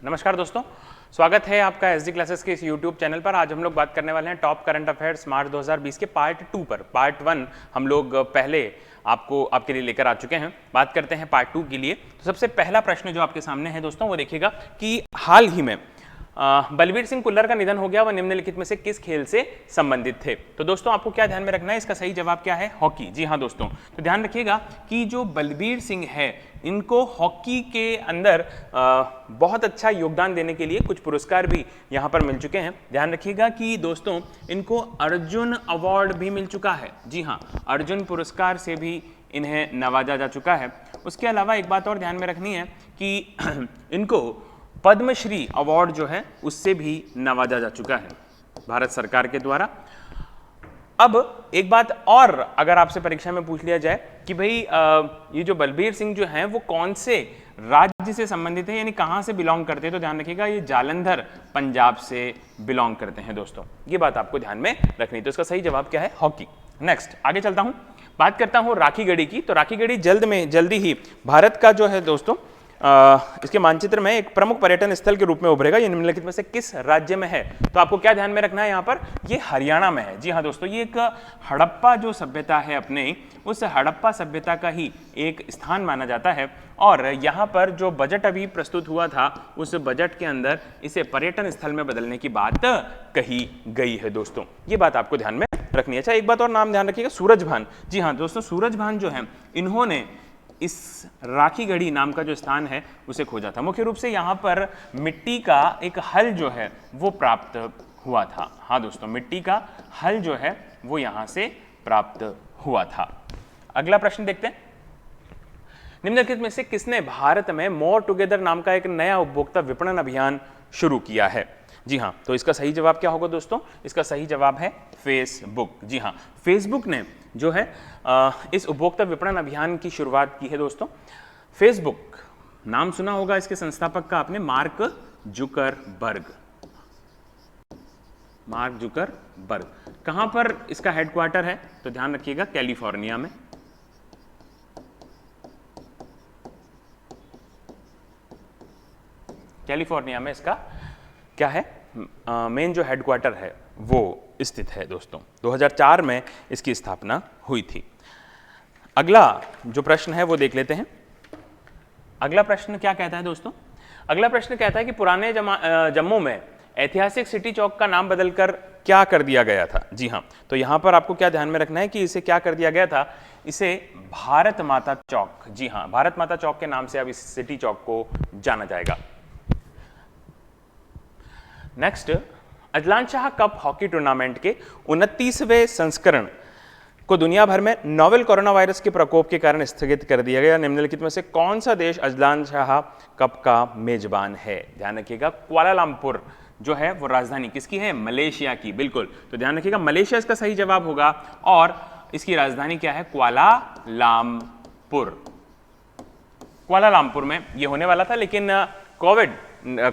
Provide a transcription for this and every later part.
नमस्कार दोस्तों, स्वागत है आपका एसडी क्लासेस के इस यूट्यूब चैनल पर। आज हम लोग बात करने वाले हैं टॉप करंट अफेयर्स मार्च 2020 के पार्ट 2 पर। पार्ट 1 हम लोग पहले आपके लिए लेकर आ चुके हैं। बात करते हैं पार्ट 2 के लिए। तो सबसे पहला प्रश्न जो आपके सामने है दोस्तों वो देखिएगा कि हाल ही में बलबीर सिंह कुल्लर का निधन हो गया। वह निम्नलिखित में से किस खेल से संबंधित थे? तो दोस्तों आपको क्या ध्यान में रखना है, इसका सही जवाब क्या है? हॉकी। जी हाँ दोस्तों, तो ध्यान रखिएगा कि जो बलबीर सिंह है इनको हॉकी के अंदर बहुत अच्छा योगदान देने के लिए कुछ पुरस्कार भी यहाँ पर मिल चुके हैं। ध्यान रखिएगा कि दोस्तों इनको अर्जुन अवार्ड भी मिल चुका है। जी हाँ, अर्जुन पुरस्कार से भी इन्हें नवाजा जा चुका है। उसके अलावा एक बात और ध्यान में रखनी है कि इनको पद्मश्री अवार्ड जो है उससे भी नवाजा जा चुका है भारत सरकार के द्वारा। अब एक बात और अगर आपसे परीक्षा में पूछ लिया जाए कि भाई ये जो बलबीर सिंह जो हैं वो कौन से राज्य से संबंधित है, यानी कहां से बिलोंग करते हैं, तो ध्यान रखिएगा ये जालंधर पंजाब से बिलोंग करते हैं दोस्तों। ये बात आपको ध्यान में रखनी। तो इसका सही जवाब क्या है? हॉकी। नेक्स्ट आगे चलता हूं, बात करता हूं राखीगढ़ी की। तो राखीगढ़ी जल्दी ही भारत का जो है दोस्तों इसके मानचित्र में एक प्रमुख पर्यटन स्थल के रूप में उभरेगा। ये निम्नलिखित में से किस राज्य में है? तो आपको क्या ध्यान में रखना है यहाँ पर? ये हरियाणा में है। जी हाँ दोस्तों, ये एक हड़प्पा जो सभ्यता है अपने, उस हड़प्पा सभ्यता का ही एक स्थान माना जाता है। और यहाँ पर जो बजट अभी प्रस्तुत हुआ था उस बजट के अंदर इसे पर्यटन स्थल में बदलने की बात कही गई है दोस्तों। ये बात आपको ध्यान में रखनी है। अच्छा, एक बात और नाम ध्यान रखिएगा, सूरजभान। जी हाँ दोस्तों, सूरजभान जो है इन्होंने इस राखीगढ़ी नाम का जो स्थान है उसे खोजा था। मुख्य रूप से यहाँ पर मिट्टी का एक हल जो है वो प्राप्त हुआ था। हाँ दोस्तों, मिट्टी का हल जो है वो यहाँ से प्राप्त हुआ था। अगला प्रश्न देखते हैं, निम्नलिखित में से किसने भारत में मोर टुगेदर नाम का एक नया उपभोक्ता विपणन अभियान शुरू किया है? जी हाँ, तो इसका सही जवाब क्या होगा दोस्तों? इसका सही जवाब है फेसबुक। जी हाँ, फेसबुक ने जो है इस उपभोक्ता विपणन अभियान की शुरुआत की है दोस्तों। फेसबुक नाम सुना होगा इसके संस्थापक का आपने, मार्क जुकरबर्ग। Mark Zuckerberg. कहां पर इसका हेडक्वार्टर है? तो ध्यान रखिएगा कैलिफोर्निया में। कैलिफोर्निया में इसका क्या है, मेन जो हेडक्वार्टर है वो स्थित है दोस्तों। 2004 में इसकी स्थापना हुई थी। अगला जो प्रश्न है वो देख लेते हैं। अगला प्रश्न क्या कहता है दोस्तों? अगला प्रश्न कहता है कि पुराने जम्मू में ऐतिहासिक सिटी चौक का नाम बदलकर क्या कर दिया गया था? जी हाँ, तो यहां पर आपको क्या ध्यान में रखना है कि इसे क्या कर दिया गया था? इसे भारत माता चौक, जी हाँ, भारत माता चौक के नाम से अब इस सिटी चौक को जाना जाएगा। Next, Azlan Shah cup hockey tournament के 29वें संस्करण को दुनिया भर में नोवेल कोरोना वायरस के प्रकोप के कारण स्थगित कर दिया गया। निम्नलिखित में से कौन सा देश अजलान शाह कप का मेजबान है? ध्यान रखिएगा, कुआलालंपुर जो है वो राजधानी किसकी है? मलेशिया की। बिल्कुल, तो ध्यान रखिएगा मलेशिया इसका सही जवाब होगा। और इसकी राजधानी क्या है? कुआलालंपुर। कुआलालंपुर में ये होने वाला था, लेकिन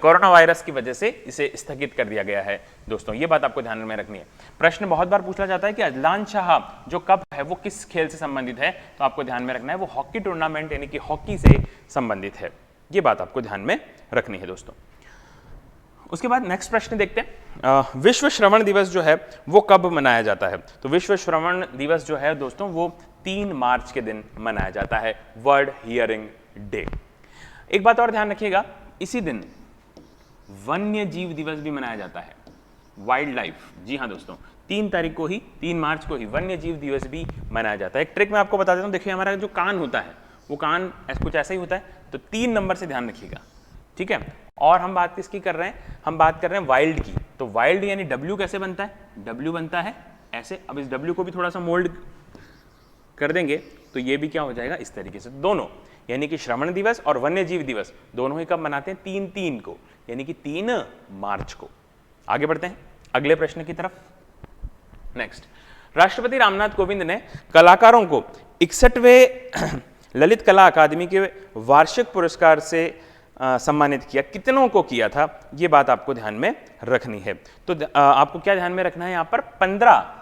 कोरोना वायरस की वजह से इसे स्थगित कर दिया गया है दोस्तों। ये बात आपको ध्यान में रखनी है। प्रश्न बहुत बार पूछा जाता है कि अजलान शाह जो कप है वो किस खेल से संबंधित है, तो आपको ध्यान में रखना है वो हॉकी टूर्नामेंट यानी कि हॉकी से संबंधित है। ये बात आपको ध्यान में रखनी है दोस्तों। उसके बाद नेक्स्ट प्रश्न देखते हैं, विश्व श्रवण दिवस जो है वो कब मनाया जाता है? तो विश्व श्रवण दिवस जो है दोस्तों वो 3 मार्च के दिन मनाया जाता है, वर्ल्ड हियरिंग डे। एक बात और ध्यान रखिएगा, इसी दिन वन्य जीव दिवस भी मनाया जाता है, वाइल्ड लाइफ। जी हाँ दोस्तों, 3 तारीख को ही, 3 मार्च को ही वन्य जीव दिवस भी मनाया जाता है। एक ट्रिक मैं आपको बता देता हूँ, देखिए हमारा जो कान होता है वो कान कुछ ऐसा ही होता है, तो 3 नंबर से ध्यान रखिएगा, ठीक है। और हम बात किसकी कर रहे हैं? हम बात कर रहे हैं वाइल्ड की। तो वाइल्ड यानी W कैसे बनता है? W बनता है ऐसे। अब इस W को भी थोड़ा सा मोल्ड कर देंगे तो ये भी क्या हो जाएगा? इस तरीके से। दोनों यानी कि श्रवण दिवस और वन्य जीव दिवस दोनों ही कब मनाते हैं? 3-3 को, यानी कि 3 मार्च को। आगे बढ़ते हैं अगले प्रश्न की तरफ। नेक्स्ट, राष्ट्रपति रामनाथ कोविंद ने कलाकारों को 61वें ललित कला अकादमी के वार्षिक पुरस्कार से सम्मानित किया। कितनों को किया था? यह बात आपको ध्यान में रखनी है। तो आपको क्या ध्यान में रखना है? यहां पर 15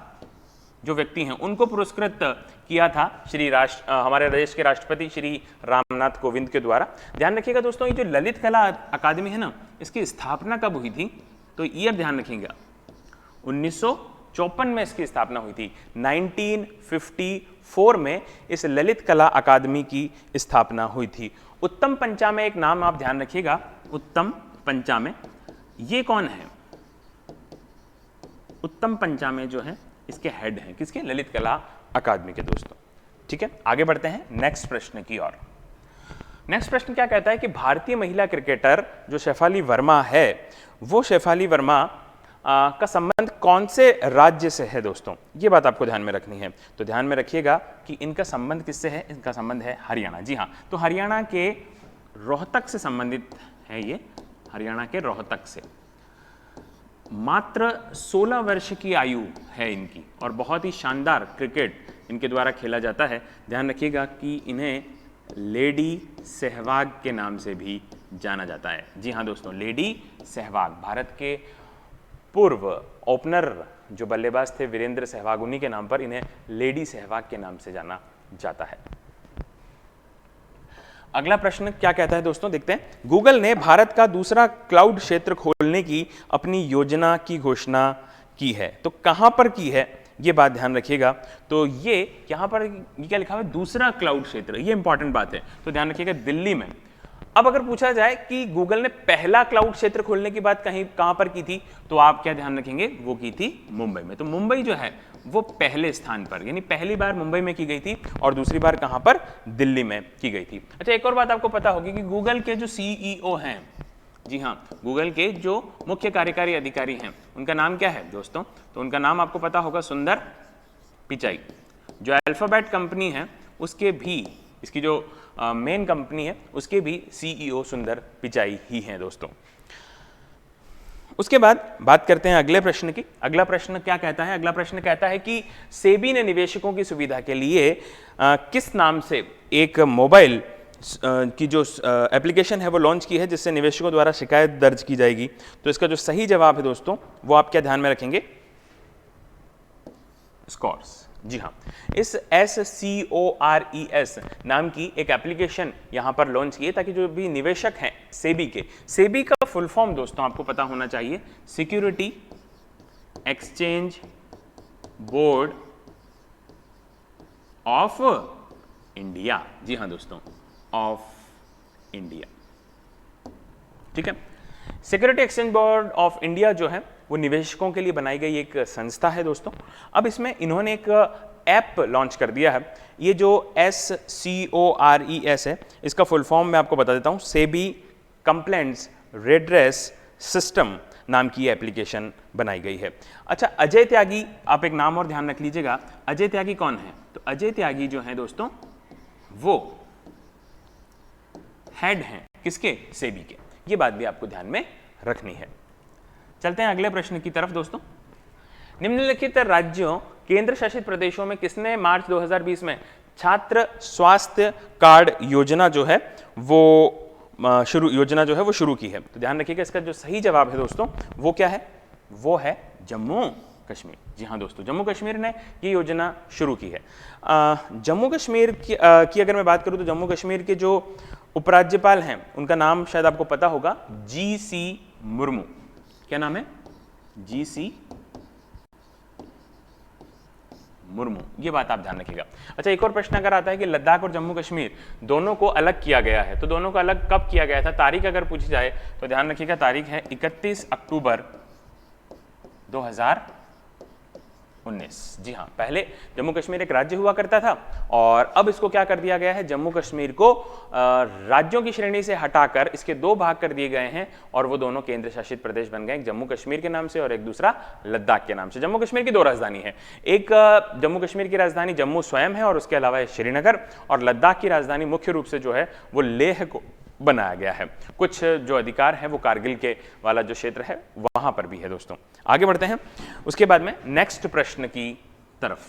जो व्यक्ति हैं उनको पुरस्कृत किया था हमारे देश के राष्ट्रपति श्री रामनाथ कोविंद के द्वारा। ध्यान रखिएगा दोस्तों, ये जो ललित कला अकादमी है ना, इसकी स्थापना कब हुई थी? तो ईयर ध्यान रखिएगा, 1954 में इसकी स्थापना हुई थी। 1954 में इस ललित कला अकादमी की स्थापना हुई थी। उत्तम पंचामे एक नाम आप ध्यान रखिएगा, उत्तम पंचामे, ये कौन है? उत्तम पंचामे जो है इसके हेड हैं, किसके? ललित कला अकादमी के दोस्तों। ठीक है, आगे बढ़ते हैं नेक्स्ट प्रश्न की ओर। नेक्स्ट प्रश्न क्या कहता है कि भारतीय महिला क्रिकेटर जो शेफाली वर्मा है, वो शेफाली वर्मा का संबंध कौन से राज्य से है दोस्तों? ये बात आपको ध्यान में रखनी है। तो ध्यान में रखिएगा कि इनका संबंध किससे है? इनका संबंध है हरियाणा। जी हाँ, तो हरियाणा के रोहतक से संबंधित है ये, हरियाणा के रोहतक से। मात्र 16 वर्ष की आयु है इनकी और बहुत ही शानदार क्रिकेट इनके द्वारा खेला जाता है। ध्यान रखिएगा कि इन्हें लेडी सहवाग के नाम से भी जाना जाता है। जी हाँ दोस्तों, लेडी सहवाग, भारत के पूर्व ओपनर जो बल्लेबाज थे वीरेंद्र सहवाग, उन्हीं के नाम पर इन्हें लेडी सहवाग के नाम से जाना जाता है। अगला प्रश्न क्या कहता है दोस्तों, देखते हैं। गूगल ने भारत का दूसरा क्लाउड क्षेत्र खोलने की अपनी योजना की घोषणा की है, तो कहां पर की है? ये बात ध्यान रखिएगा। तो ये यहां पर ये क्या लिखा हुआ है? दूसरा क्लाउड क्षेत्र, ये इंपॉर्टेंट बात है, तो ध्यान रखिएगा, दिल्ली में। अब अगर पूछा जाए कि गूगल ने पहला क्लाउड क्षेत्र खोलने की बात कहां पर की थी, तो आप क्या ध्यान रखेंगे? वो की थी मुंबई में। तो मुंबई जो है वो पहले स्थान पर, यानी पहली बार मुंबई में की गई थी और दूसरी बार कहां पर? दिल्ली में की गई थी। अच्छा, एक और बात आपको पता होगी कि गूगल के जो सीईओ हैं, जी हाँ, गूगल के जो मुख्य कार्यकारी अधिकारी हैं, उनका नाम क्या है दोस्तों? तो उनका नाम आपको पता होगा, सुंदर पिचाई। जो अल्फाबेट कंपनी है उसके भी, इसकी जो मेन कंपनी है उसके भी सीईओ सुंदर पिचाई ही हैं दोस्तों। उसके बाद बात करते हैं अगले प्रश्न की। अगला प्रश्न क्या कहता है? अगला प्रश्न कहता है कि सेबी ने निवेशकों की सुविधा के लिए किस नाम से एक मोबाइल की जो एप्लीकेशन है वो लॉन्च की है, जिससे निवेशकों द्वारा शिकायत दर्ज की जाएगी। तो इसका जो सही जवाब है दोस्तों, वो आप क्या ध्यान में रखेंगे? स्कॉर्स। जी हाँ, इस SCORES नाम की एक एप्लीकेशन यहां पर लॉन्च की है, ताकि जो भी निवेशक हैं सेबी के, सेबी का फुल फॉर्म दोस्तों आपको पता होना चाहिए, security exchange board of India. जी हाँ दोस्तों, ऑफ इंडिया। ठीक है, security exchange board of India जो है वो निवेशकों के लिए बनाई गई एक संस्था है दोस्तों। अब इसमें इन्होंने एक ऐप लॉन्च कर दिया है। ये जो SCORES है, इसका फुल फॉर्म मैं आपको बता देता हूं, सेबी कंप्लेंट्स रेड्रेस सिस्टम नाम की एप्लीकेशन बनाई गई है। अच्छा, अजय त्यागी, आप एक नाम और ध्यान रख लीजिएगा, अजय त्यागी कौन है? तो अजय त्यागी जो है दोस्तों वो हेड हैं किसके? सेबी के। ये बात भी आपको ध्यान में रखनी है। चलते हैं अगले प्रश्न की तरफ दोस्तों। निम्नलिखित राज्यों, केंद्र शासित प्रदेशों में किसने मार्च 2020 में छात्र स्वास्थ्य कार्ड योजना जो है वो शुरू की है? तो ध्यान रखिएगा, इसका जो सही जवाब है दोस्तों वो क्या है? वो है जम्मू कश्मीर। जी हाँ दोस्तों, जम्मू कश्मीर ने ये योजना शुरू की है। जम्मू कश्मीर की अगर मैं बात करूं तो जम्मू कश्मीर के जो उपराज्यपाल हैं उनका नाम शायद आपको पता होगा, GC मुर्मू। क्या नाम है? GC मुर्मू। ये बात आप ध्यान रखिएगा। अच्छा, एक और प्रश्न अगर आता है कि लद्दाख और जम्मू कश्मीर दोनों को अलग किया गया है, तो दोनों को अलग कब किया गया था? तारीख अगर पूछी जाए तो ध्यान रखिएगा, तारीख है 31 अक्टूबर 2019। जी हाँ, पहले जम्मू कश्मीर एक राज्य हुआ करता था और अब इसको क्या कर दिया गया है? जम्मू कश्मीर को राज्यों की श्रेणी से हटाकर इसके दो भाग कर दिए गए हैं और वो दोनों केंद्र शासित प्रदेश बन गए, एक जम्मू कश्मीर के नाम से और एक दूसरा लद्दाख के नाम से। जम्मू कश्मीर की दो राजधानी है, एक जम्मू कश्मीर की राजधानी जम्मू स्वयं है और उसके अलावा श्रीनगर, और लद्दाख की राजधानी मुख्य रूप से जो है वो लेह को बनाया गया है। कुछ जो अधिकार है वो कारगिल के वाला जो क्षेत्र है वहां पर भी है दोस्तों। आगे बढ़ते हैं उसके बाद में नेक्स्ट प्रश्न की तरफ।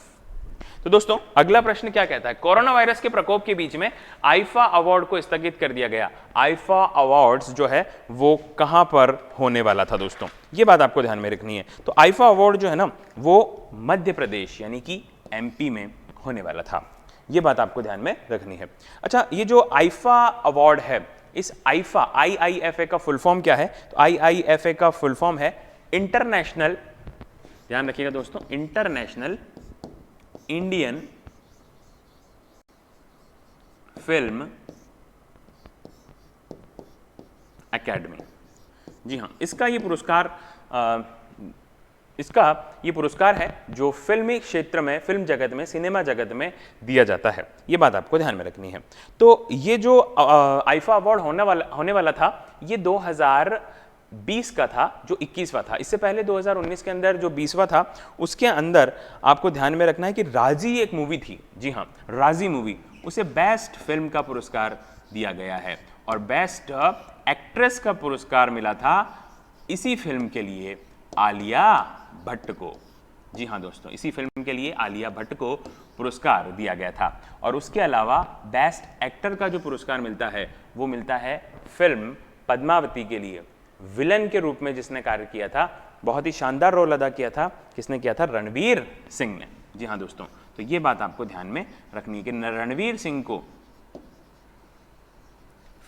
तो दोस्तों अगला प्रश्न क्या कहता है, कोरोना वायरस के प्रकोप के बीच में आईफा अवार्ड को स्थगित कर दिया गया। आईफा अवार्ड्स जो है वो कहां पर होने वाला था दोस्तों, ये बात आपको ध्यान में रखनी है। तो आईफा अवार्ड जो है ना वो मध्य प्रदेश यानी कि एमपी में होने वाला था, ये बात आपको ध्यान में रखनी है। अच्छा, ये जो आईफा अवार्ड है, इस आईफा IIFA का फुल फॉर्म क्या है, तो IIFA का फुल फॉर्म है इंटरनेशनल, ध्यान रखिएगा दोस्तों, इंटरनेशनल इंडियन फिल्म एकेडमी। जी हाँ, इसका ये पुरस्कार है जो फिल्मी क्षेत्र में, फिल्म जगत में, सिनेमा जगत में दिया जाता है, ये बात आपको ध्यान में रखनी है। तो ये जो आईफा अवार्ड होने वाला था, ये 2020 का था, जो 21वां था। इससे पहले 2019 के अंदर जो 20वां था, उसके अंदर आपको ध्यान में रखना है कि राजी एक मूवी थी, जी हाँ, राजी मूवी, उसे बेस्ट फिल्म का पुरस्कार दिया गया है और बेस्ट एक्ट्रेस का पुरस्कार मिला था इसी फिल्म के लिए आलिया भट्ट को। जी हाँ दोस्तों, इसी फिल्म के लिए आलिया भट्ट को पुरस्कार दिया गया था। और उसके अलावा बेस्ट एक्टर का जो पुरस्कार मिलता है वो मिलता है फिल्म पद्मावती के लिए, विलन के रूप में जिसने कार्य किया था, बहुत ही शानदार रोल अदा किया था, किसने किया था, रणवीर सिंह ने। जी हाँ दोस्तों, तो ये बात आपको ध्यान में रखनी है कि रणवीर सिंह को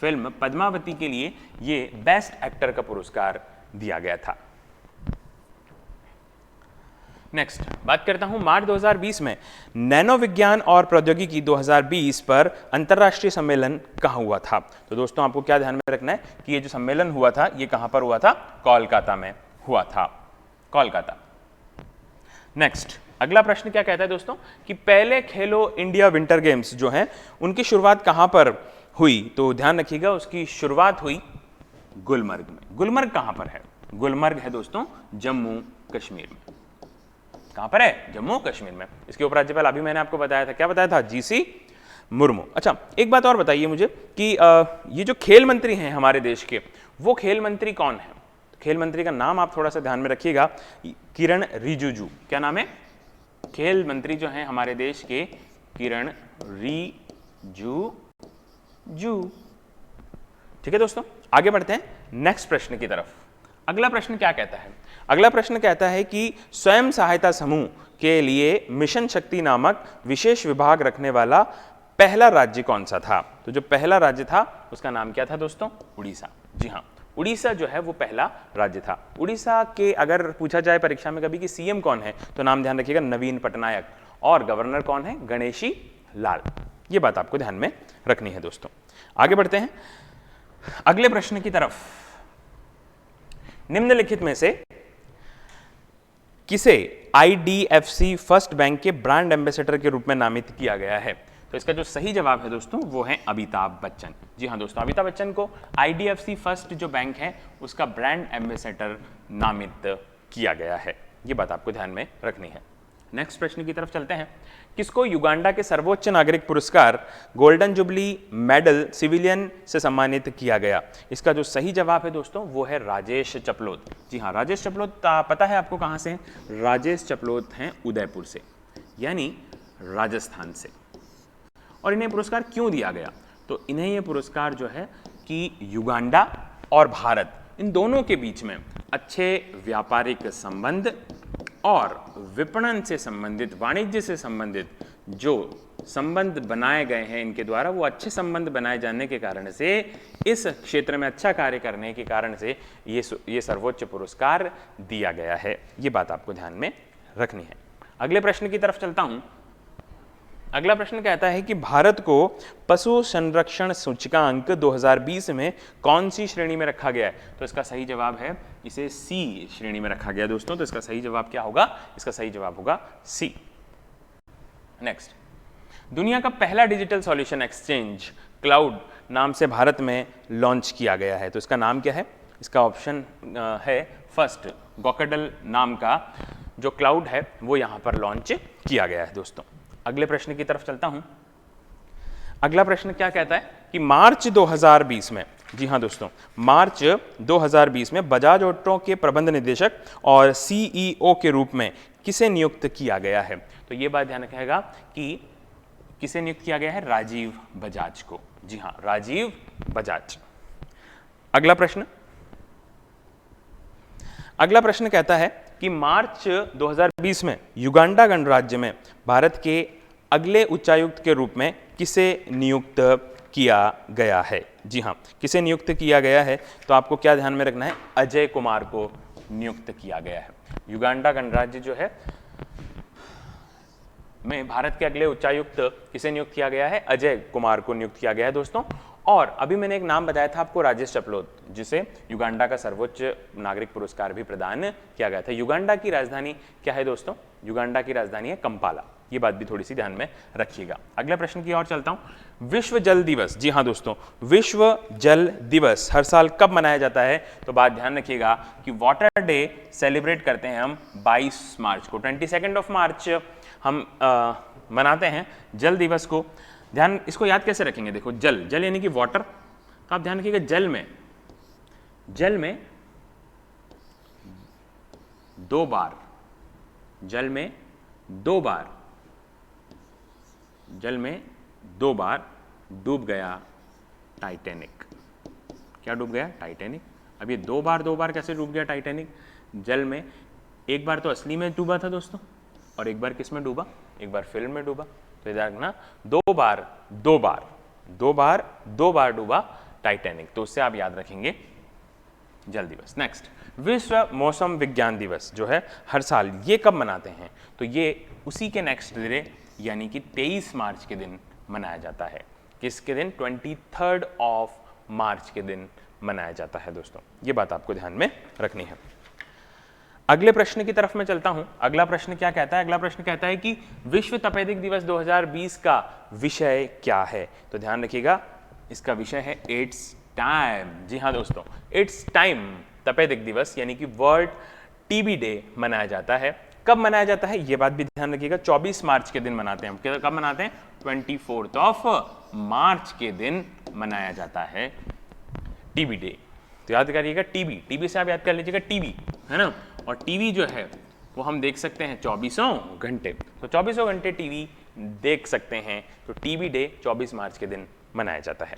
फिल्म पद्मावती के लिए ये बेस्ट एक्टर का पुरस्कार दिया गया था। नेक्स्ट बात करता हूं, मार्च 2020 में नैनो विज्ञान और प्रौद्योगिकी 2020 पर अंतरराष्ट्रीय सम्मेलन कहां हुआ था। तो दोस्तों आपको क्या ध्यान में रखना है कि ये जो सम्मेलन हुआ था ये कहां पर हुआ था, कोलकाता में हुआ था, कोलकाता। नेक्स्ट अगला प्रश्न क्या कहता है दोस्तों कि पहले खेलो इंडिया विंटर गेम्स जो हैं उनकी शुरुआत कहां पर हुई। तो ध्यान रखिएगा, उसकी शुरुआत हुई गुलमर्ग में। गुलमर्ग कहां पर है, गुलमर्ग है दोस्तों जम्मू कश्मीर में। कहां पर है, जम्मू कश्मीर में। इसके उपराज्यपाल अभी मैंने आपको बताया था, क्या बताया था, GC मुर्मू। अच्छा, एक बात और बताइए मुझे कि ये जो खेल मंत्री हैं हमारे देश के, वो खेल मंत्री कौन है। खेल मंत्री का नाम आप थोड़ा सा ध्यान में रखिएगा, किरण रिजिजू। क्या नाम है, खेल मंत्री जो हैं हमारे देश के, किरण रिजिजू। ठीक है दोस्तों, आगे बढ़ते हैं नेक्स्ट प्रश्न की तरफ। अगला प्रश्न क्या कहता है, अगला प्रश्न कहता है कि स्वयं सहायता समूह के लिए मिशन शक्ति नामक विशेष विभाग रखने वाला पहला राज्य कौन सा था। तो जो पहला राज्य था उसका नाम क्या था दोस्तों, उड़ीसा। जी हाँ, उड़ीसा जो है वो पहला राज्य था। उड़ीसा के अगर पूछा जाए परीक्षा में कभी कि सीएम कौन है, तो नाम ध्यान रखिएगा, नवीन पटनायक, और गवर्नर कौन है, गणेशी लाल। ये बात आपको ध्यान में रखनी है दोस्तों। आगे बढ़ते हैं अगले प्रश्न की तरफ। निम्नलिखित में से किसे IDFC फर्स्ट बैंक के ब्रांड एम्बेसडर के रूप में नामित किया गया है। तो इसका जो सही जवाब है दोस्तों वो है अमिताभ बच्चन। जी हाँ दोस्तों, अमिताभ बच्चन को IDFC फर्स्ट जो बैंक है उसका ब्रांड एम्बेसडर नामित किया गया है। ये बात आपको ध्यान में रखनी है। नेक्स्ट प्रश्न की तरफ चलते हैं। किसको युगांडा के सर्वोच्च नागरिक पुरस्कार गोल्डन जुबली मेडल सिविलियन से सम्मानित किया गया। इसका जो सही जवाब है दोस्तों वो है राजेश चपलोत। जी हाँ, राजेश चपलोत पता है आपको कहाँ से हैं, राजेश चपलोत हैं उदयपुर से, यानी राजस्थान से। और इन्हें पुरस्कार क्यों दिया गया, तो इन्हें ये पुरस्कार जो है कि युगांडा और भारत इन दोनों के बीच में अच्छे व्यापारिक संबंध और विपणन से संबंधित, वाणिज्य से संबंधित जो संबंध बनाए गए हैं इनके द्वारा, वो अच्छे संबंध बनाए जाने के कारण से, इस क्षेत्र में अच्छा कार्य करने के कारण से ये सर्वोच्च पुरस्कार दिया गया है। ये बात आपको ध्यान में रखनी है। अगले प्रश्न की तरफ चलता हूं। अगला प्रश्न कहता है कि भारत को पशु संरक्षण सूचकांक 2020 में कौन सी श्रेणी में रखा गया है। तो इसका सही जवाब है, इसे C श्रेणी में रखा गया दोस्तों। तो इसका सही जवाब क्या होगा, इसका सही जवाब होगा C। नेक्स्ट, दुनिया का पहला डिजिटल सॉल्यूशन एक्सचेंज क्लाउड नाम से भारत में लॉन्च किया गया है। तो इसका नाम क्या है, इसका ऑप्शन है फर्स्ट, गोकाडल नाम का जो क्लाउड है वो यहां पर लॉन्च किया गया है दोस्तों। अगले प्रश्न की तरफ चलता हूं। अगला प्रश्न क्या कहता है कि मार्च 2020 में जी हाँ दोस्तों, मार्च 2020 में बजाज ऑटो के प्रबंध निदेशक और सीईओ के रूप में किसे नियुक्त किया गया है? तो ये बात ध्यान रखिएगा कि किसे नियुक्त किया गया है? राजीव बजाज को। जी हाँ, राजीव बजाज। अगला प्रश्न कहता है कि मार्च 2020 में युगांडा गणराज्य में भारत के अगले उच्चायुक्त के रूप में किसे नियुक्त किया गया है? जी हाँ, किसे नियुक्त किया गया है? तो आपको क्या ध्यान में रखना है? अजय कुमार को नियुक्त किया गया है। युगांडा गणराज्य जो है में भारत के अगले उच्चायुक्त किसे नियुक्त किया गया है? अजय कुमार को नियुक्त किया गया है दोस्तों। और अभी मैंने एक नाम बताया था आपको, राजेश चपलोत, जिसे युगांडा का सर्वोच्च नागरिक पुरस्कार भी प्रदान किया गया था। युगांडा की राजधानी क्या है दोस्तों? युगांडा की राजधानी है कंपाला। ये बात भी थोड़ी सी ध्यान में रखिएगा। अगले प्रश्न की ओर चलता हूं। विश्व जल दिवस, जी हाँ दोस्तों, विश्व जल दिवस हर साल कब मनाया जाता है? तो बात ध्यान रखिएगा कि वाटर डे सेलिब्रेट करते हैं हम 22 मार्च को। 22 मार्च हम मनाते हैं जल दिवस को। ध्यान, इसको याद कैसे रखेंगे? देखो, जल, जल यानी कि वाटर, तो आप ध्यान रखिएगा जल में दो बार, जल में दो बार डूब गया टाइटैनिक। क्या डूब गया? टाइटैनिक। अब ये दो बार कैसे डूब गया टाइटैनिक? जल में एक बार तो असली में डूबा था दोस्तों, और एक बार किस में डूबा? एक बार फिल्म में डूबा। तो याद रखना, दो बार डूबा टाइटैनिक। तो उससे आप याद रखेंगे जल दिवस। नेक्स्ट, विश्व मौसम विज्ञान दिवस जो है हर साल, ये कब मनाते हैं? तो ये उसी के नेक्स्ट डे यानी कि 23 मार्च के दिन मनाया जाता है। किसके दिन? 23 मार्च के दिन मनाया जाता है दोस्तों। ये बात आपको ध्यान में रखनी है। अगले प्रश्न की तरफ मैं चलता हूं। अगला प्रश्न क्या कहता है? अगला प्रश्न कहता है कि विश्व तपेदिक दिवस 2020 का विषय क्या है? तो ध्यान रखिएगा, इसका विषय है इट्स टाइम। जी हाँ दोस्तों, इट्स टाइम तपेदिक दिवस यानी कि वर्ल्ड टीबी डे मनाया जाता है। कब मनाया जाता है? ये बात भी ध्यान रखिएगा, 24 मार्च के दिन मनाते हैं। कब मनाते हैं? 24 मार्च के दिन मनाया जाता है टीबी डे। तो याद करिएगा टीबी से आप याद कर लीजिएगा टीबी, है ना। और टीवी जो है वो हम देख सकते हैं 24 घंटे, तो 24 घंटे टीवी देख सकते हैं। तो टीबी डे 24 मार्च के दिन मनाया जाता है।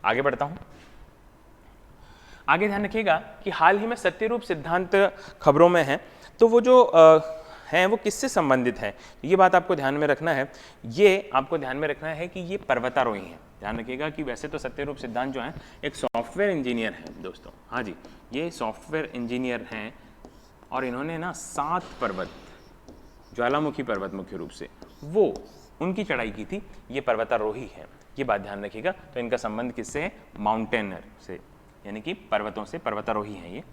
आगे बढ़ता हूं। आगे ध्यान रखिएगा कि हाल ही में सत्यरूप सिद्धांत खबरों में है, तो वो जो हैं वो किससे संबंधित है? ये बात आपको ध्यान में रखना है। ये आपको ध्यान में रखना है कि ये पर्वतारोही हैं। ध्यान रखिएगा कि वैसे तो सत्यरूप सिद्धांत जो है एक सॉफ्टवेयर इंजीनियर है दोस्तों। हाँ जी, ये सॉफ्टवेयर इंजीनियर हैं और इन्होंने ना 7 पर्वत, ज्वालामुखी पर्वत मुख्य रूप से, वो उनकी चढ़ाई की थी। ये पर्वतारोही है, ये बात ध्यान रखिएगा। तो इनका संबंध किससे है? माउंटेनर से, यानी कि पर्वतों से, पर्वतारोही हैं ये।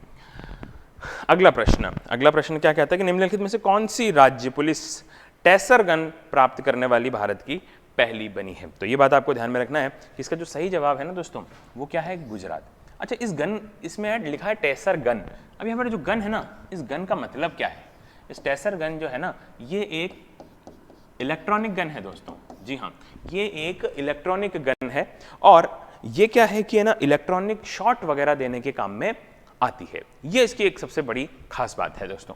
अगला प्रश्न क्या कहता है कि निम्नलिखित में से कौन सी राज्य पुलिस टेसर गन प्राप्त करने वाली भारत की पहली बनी है? तो ये बात आपको ध्यान में रखना है कि इसका जो सही जवाब है ना दोस्तों, वो क्या है? गुजरात। अच्छा, इसमें लिखा है टेसर गन। अब यहाँ पर जो गन है ना, इस गन का मतलब क्या है? इस टेसर गन जो है ना, ये एक इलेक्ट्रॉनिक गन है दोस्तों। जी हाँ, ये एक इलेक्ट्रॉनिक गन है और ये क्या है कि है ना, इलेक्ट्रॉनिक शॉट वगैरह देने के काम में आती है। ये इसकी एक सबसे बड़ी खास बात है दोस्तों।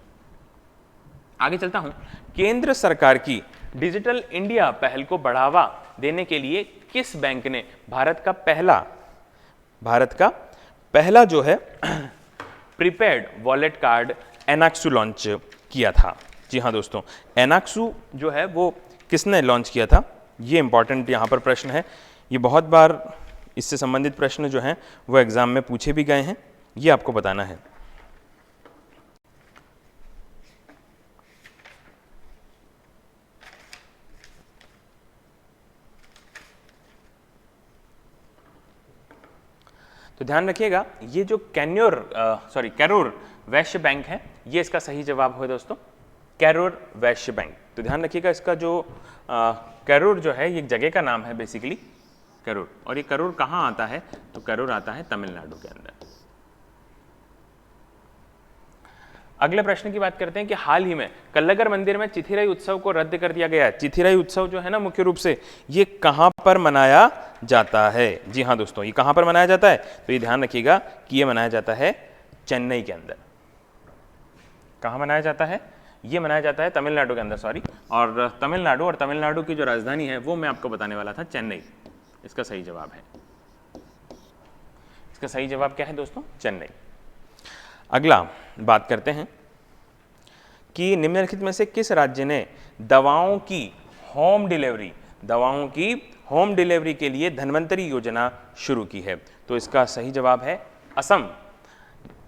आगे चलता हूं। केंद्र सरकार की डिजिटल इंडिया पहल को बढ़ावा देने के लिए किस बैंक ने भारत का पहला जो है प्रीपेड वॉलेट कार्ड एनाक्सू लॉन्च किया था? जी हाँ दोस्तों, एनाक्सू जो है वो किसने लॉन्च किया था? ये इंपॉर्टेंट यहाँ पर प्रश्न है। ये बहुत बार इससे संबंधित प्रश्न जो हैं वो एग्जाम में पूछे भी गए हैं, ये आपको बताना है। तो ध्यान रखिएगा, ये जो कैरूर वैश्य बैंक है, ये इसका सही जवाब है दोस्तों, कैरूर वैश्य बैंक। तो ध्यान रखिएगा, इसका जो कैरूर जो है ये एक जगह का नाम है बेसिकली, कैरूर। और ये कैरूर कहाँ आता है? तो कैरूर आता है तमिलनाडु के अंदर। अगले प्रश्न की बात करते हैं कि हाल ही में कल्लगर मंदिर में चिथिराई उत्सव को रद्द कर दिया गया है। चिथिराई उत्सव जो है ना, मुख्य रूप से ये कहां पर मनाया जाता है। जी हाँ दोस्तों, ये कहाँ पर मनाया जाता है? तो ये ध्यान रखिएगा कि ये मनाया जाता है चेन्नई के अंदर। कहाँ मनाया जाता है? ये मनाया जाता है तमिलनाडु के अंदर, सॉरी। और तमिलनाडु की जो राजधानी है वो मैं आपको बताने वाला था, चेन्नई। इसका सही जवाब है, इसका सही जवाब क्या है दोस्तों? चेन्नई। अगला बात करते हैं कि निम्नलिखित में से किस राज्य ने दवाओं की होम डिलीवरी के लिए धन्वंतरी योजना शुरू की है? तो इसका सही जवाब है असम।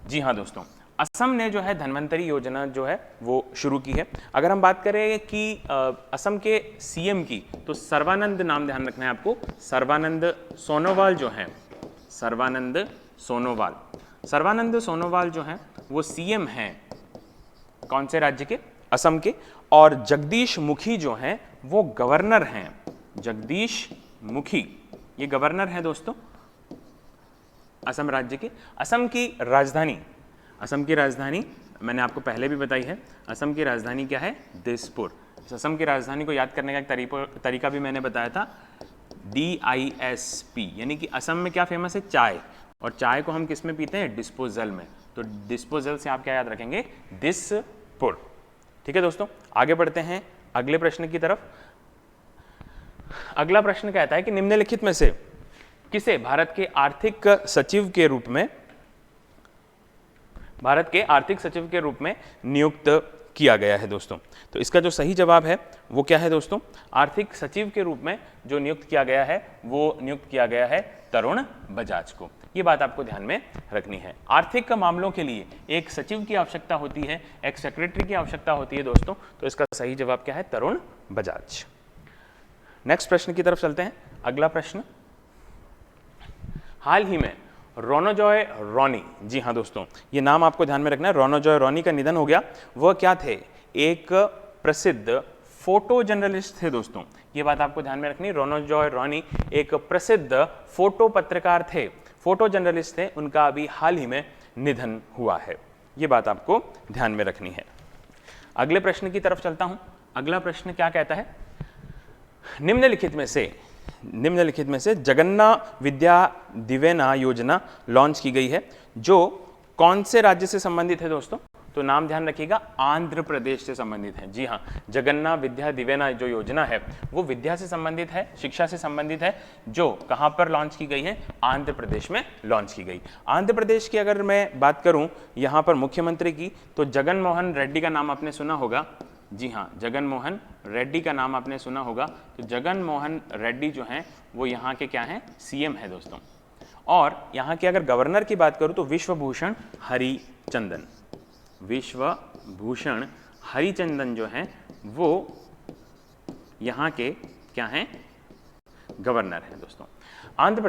जी हाँ दोस्तों, असम ने जो है धन्वंतरी योजना जो है वो शुरू की है। अगर हम बात करें कि असम के सीएम की, तो सर्बानंद नाम ध्यान रखना है आपको। सर्बानंद सोनोवाल जो है, सर्बानंद सोनोवाल जो है वो सीएम हैं कौन से राज्य के? असम के। और जगदीश मुखी जो हैं वो गवर्नर हैं। जगदीश मुखी ये गवर्नर हैं दोस्तों असम राज्य के। असम की राजधानी मैंने आपको पहले भी बताई है। असम की राजधानी क्या है? दिसपुर। असम की राजधानी को याद करने का एक तरीका भी मैंने बताया था, DISP, यानी कि असम में क्या फेमस है? चाय। और चाय को हम किस में पीते हैं? डिस्पोजल में। तो डिस्पोजल से आप क्या याद रखेंगे? दिसपुर। ठीक है दोस्तों, आगे बढ़ते हैं अगले प्रश्न की तरफ। अगला प्रश्न कहता है कि निम्नलिखित में से किसे भारत के आर्थिक सचिव के रूप में नियुक्त किया गया है दोस्तों? तो इसका जो सही जवाब है वो क्या है दोस्तों? आर्थिक सचिव के रूप में जो नियुक्त किया गया है वो नियुक्त किया गया है तरुण बजाज को। ये बात आपको ध्यान में रखनी है। आर्थिक मामलों के लिए एक सचिव की आवश्यकता होती है, एक सेक्रेटरी की आवश्यकता होती है दोस्तों। तो इसका सही जवाब क्या है? तरुण बजाज। नेक्स्ट प्रश्न की तरफ चलते हैं। अगला प्रश्न, हाल ही में रोनोजॉय रोनी, जी हाँ दोस्तों, ये नाम आपको ध्यान में रखना है। रोनोजॉय रोनी का निधन हो गया। वह क्या थे? एक प्रसिद्ध फोटो जर्नलिस्ट थे दोस्तों। ये बात आपको ध्यान में रखनी। रोनोजॉय रोनी एक प्रसिद्ध फोटो पत्रकार थे, फोटो जर्नलिस्ट थे। उनका अभी हाल ही में निधन हुआ है। ये बात आपको ध्यान में रखनी है। अगले प्रश्न की तरफ चलता हूं। अगला प्रश्न क्या कहता है? निम्नलिखित में से जगन्ना विद्या दिवेना योजना लॉन्च की गई है, जो कौन से राज्य से संबंधित है दोस्तों? तो नाम ध्यान रखिएगा, आंध्र प्रदेश से संबंधित है। जी हाँ, जगन्ना विद्या दिवेना जो योजना है वो विद्या से संबंधित है, शिक्षा से संबंधित है, जो कहां पर लॉन्च की गई है? आंध्र प्रदेश में लॉन्च की गई। आंध्र प्रदेश की अगर मैं बात करूं यहां पर मुख्यमंत्री की, तो जगन मोहन रेड्डी का नाम आपने सुना होगा। जी हाँ, जगन मोहन रेड्डी का नाम आपने सुना होगा। तो जगन मोहन रेड्डी जो हैं वो यहाँ के क्या हैं? सीएम है दोस्तों। और यहाँ के अगर गवर्नर की बात करूँ तो विश्वभूषण हरिचंदन जो हैं वो यहाँ के क्या हैं? गवर्नर हैं दोस्तों। आंध्र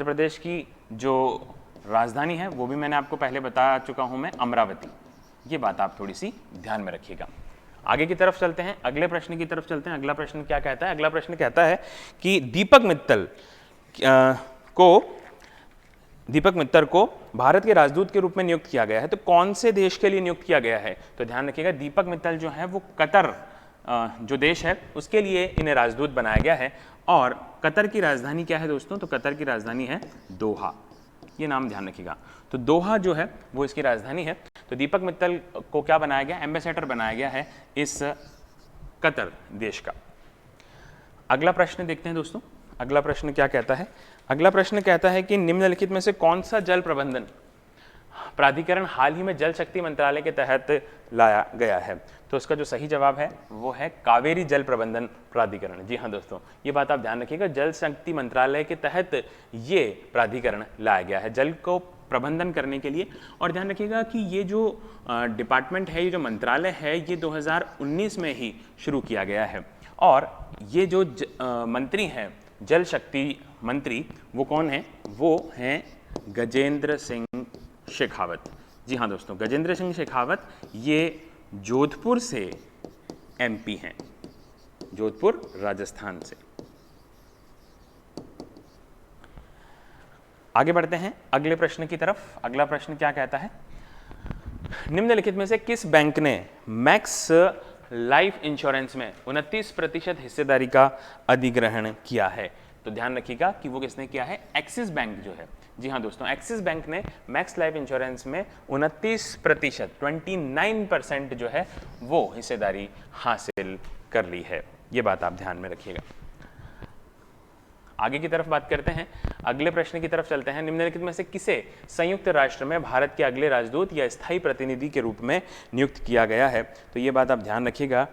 प्रदेश की जो राजधानी है वो भी मैंने आपको पहले बता चुका हूँ मैं, अमरावती। ये बात आप थोड़ी सी ध्यान में रखिएगा। आगे की तरफ चलते हैं, अगले प्रश्न की तरफ चलते हैं। अगला प्रश्न क्या कहता है? अगला प्रश्न कहता है कि दीपक मित्तल को भारत के राजदूत के रूप में नियुक्त किया गया है। तो कौन से देश के लिए नियुक्त किया गया है? तो ध्यान रखिएगा, दीपक मित्तल जो है वो कतर जो देश है उसके लिए इन्हें राजदूत बनाया गया है। और कतर की राजधानी क्या है दोस्तों? तो कतर की राजधानी है दोहा। ये नाम ध्यान रखिएगा। तो दोहा जो है वो इसकी राजधानी है। तो दीपक मित्तल को क्या बनाया गया? एम्बेसडर बनाया गया है इस कतर देश का। अगला प्रश्न देखते हैं दोस्तों। अगला प्रश्न क्या कहता है? अगला प्रश्न कहता है कि निम्नलिखित में से कौन सा जल प्रबंधन प्राधिकरण हाल ही में जल शक्ति मंत्रालय के तहत लाया गया है? तो इसका जो सही जवाब है वो है कावेरी जल प्रबंधन प्राधिकरण। जी हाँ दोस्तों, ये बात आप ध्यान रखिएगा, जल शक्ति मंत्रालय के तहत ये प्राधिकरण लाया गया है जल को प्रबंधन करने के लिए। और ध्यान रखिएगा कि ये जो डिपार्टमेंट है, ये जो मंत्रालय है, ये 2019 में ही शुरू किया गया है। और ये जो मंत्री हैं जल शक्ति मंत्री, वो कौन है? वो हैं गजेंद्र सिंह शेखावत। जी हाँ दोस्तों, गजेंद्र सिंह शेखावत ये जोधपुर से एमपी हैं, जोधपुर राजस्थान से। आगे बढ़ते हैं अगले प्रश्न की तरफ। अगला प्रश्न क्या कहता है? निम्नलिखित में से किस बैंक ने मैक्स लाइफ इंश्योरेंस में 29% हिस्सेदारी का अधिग्रहण किया है? तो ध्यान रखिएगा कि वो किसने किया है, एक्सिस बैंक जो है। जी हाँ दोस्तों, एक्सिस बैंक ने मैक्स लाइफ इंश्योरेंस में 29% 29% जो है वो हिस्सेदारी हासिल कर ली है। ये बात आप ध्यान में रखिएगा। आगे की तरफ बात करते हैं, अगले प्रश्न की तरफ चलते हैं। निम्नलिखित में से किसे संयुक्त राष्ट्र में भारत के अगले राजदूत या स्थायी प्रतिनिधि के रूप में नियुक्त किया गया है? तो ये बात आप ध्यान रखिएगा,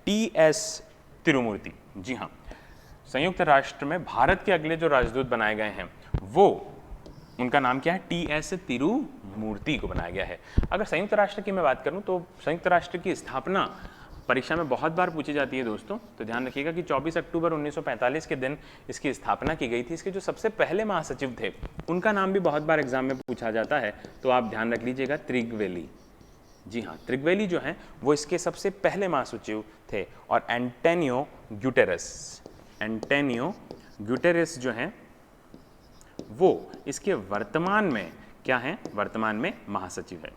टी.एस. तिरुमूर्ति। जी हाँ, संयुक्त राष्ट्र में भारत के अगले जो राजदूत बनाए गए हैं वो, उनका नाम क्या है, टी.एस. तिरुमूर्ति को बनाया गया है। अगर संयुक्त राष्ट्र की मैं बात करूं तो संयुक्त राष्ट्र की स्थापना परीक्षा में बहुत बार पूछी जाती है दोस्तों, तो ध्यान रखिएगा कि 24 अक्टूबर 1945 के दिन इसकी स्थापना की गई थी। इसके जो सबसे पहले महासचिव थे उनका नाम भी बहुत बार एग्जाम में पूछा जाता है, तो आप ध्यान रख लीजिएगा, त्रिगवेली। जी हाँ, त्रिगवेली जो हैं वो इसके सबसे पहले महासचिव थे। और एंटोनियो गुटेरेस जो हैं वो इसके वर्तमान में क्या हैं, वर्तमान में महासचिव है।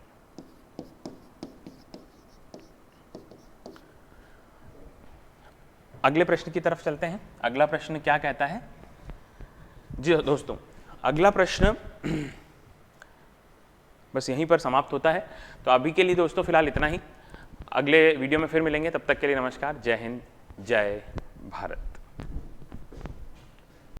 अगले प्रश्न की तरफ चलते हैं। अगला प्रश्न क्या कहता है? जी दोस्तों, अगला प्रश्न बस यहीं पर समाप्त होता है। तो अभी के लिए दोस्तों फिलहाल इतना ही। अगले वीडियो में फिर मिलेंगे, तब तक के लिए नमस्कार, जय हिंद, जय भारत।